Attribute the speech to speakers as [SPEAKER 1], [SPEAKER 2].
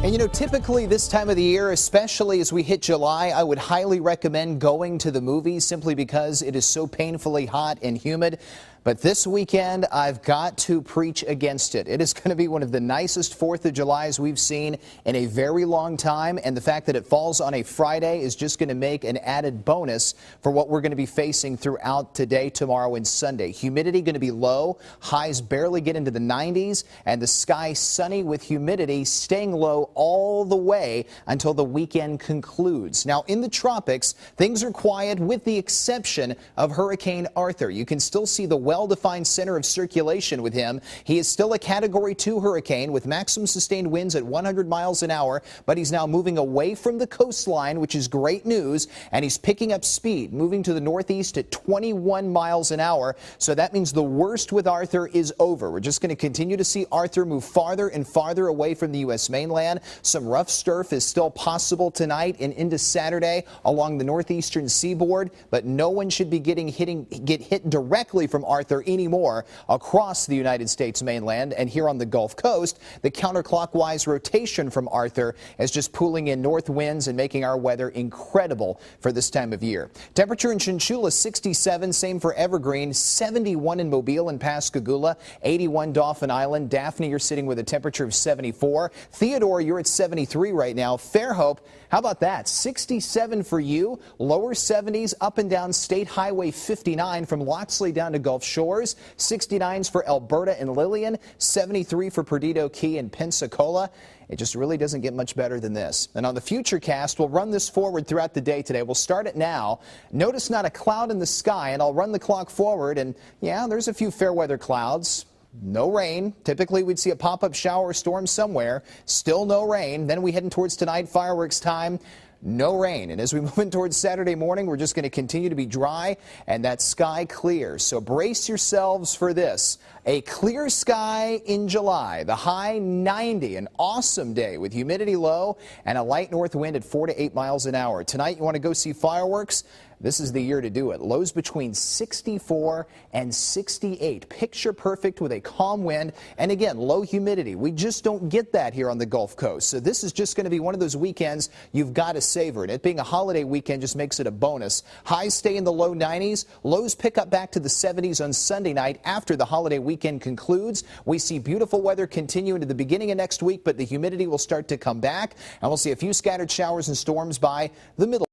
[SPEAKER 1] And typically this time of the year, especially as we hit July, I would highly recommend going to the movies simply because it is so painfully hot and humid. But this weekend, I've got to preach against it. It is going to be one of the nicest 4th of Julys we've seen in a very long time. And the fact that it falls on a Friday is just going to make an added bonus for what we're going to be facing throughout today, tomorrow, and Sunday. Humidity going to be low. Highs barely get into the 90s. And the sky sunny with humidity staying low all the way until the weekend concludes. Now, in the tropics, things are quiet with the exception of Hurricane Arthur. You can still see the well-defined center of circulation with him. He is still a Category 2 hurricane with maximum sustained winds at 100 miles an hour, but he's now moving away from the coastline, which is great news, and he's picking up speed, moving to the northeast at 21 miles an hour. So that means the worst with Arthur is over. We're just going to continue to see Arthur move farther and farther away from the U.S. mainland. Some rough surf is still possible tonight and into Saturday along the northeastern seaboard, but no one should be get hit directly from Arthur anymore across the United States mainland. And here on the Gulf Coast, the counterclockwise rotation from Arthur is just pulling in north winds and making our weather incredible for this time of year. Temperature in Chinchilla 67, same for Evergreen, 71 in Mobile and Pascagoula, 81 Dauphin Island. Daphne, you're sitting with a temperature of 74. Theodore, you're at 73 right now. Fairhope, how about that? 67 for you. Lower 70s up and down State Highway 59 from Loxley down to Gulf Shores. 69s for Alberta and Lillian. 73 for Perdido Key and Pensacola. It just really doesn't get much better than this. And on the Futurecast, we'll run this forward throughout the day today. We'll start it now. Notice not a cloud in the sky, and I'll run the clock forward. And yeah, there's a few fair weather clouds. No rain. Typically, we'd see a pop-up shower or storm somewhere. Still no rain. Then we heading towards tonight, fireworks time. No rain. And as we move in towards Saturday morning, we're just going to continue to be dry and that sky clear. So brace yourselves for this. A clear sky in July. The high 90. An awesome day with humidity low and a light north wind at 4 to 8 miles an hour. Tonight, you want to go see fireworks? This is the year to do it. Lows between 64 and 68. Picture perfect with a calm wind. And again, low humidity. We just don't get that here on the Gulf Coast. So this is just going to be one of those weekends you've got to savor it. It being a holiday weekend just makes it a bonus. Highs stay in the low 90s. Lows pick up back to the 70s on Sunday night after the holiday weekend concludes. We see beautiful weather continue into the beginning of next week, but the humidity will start to come back. And we'll see a few scattered showers and storms by the middle.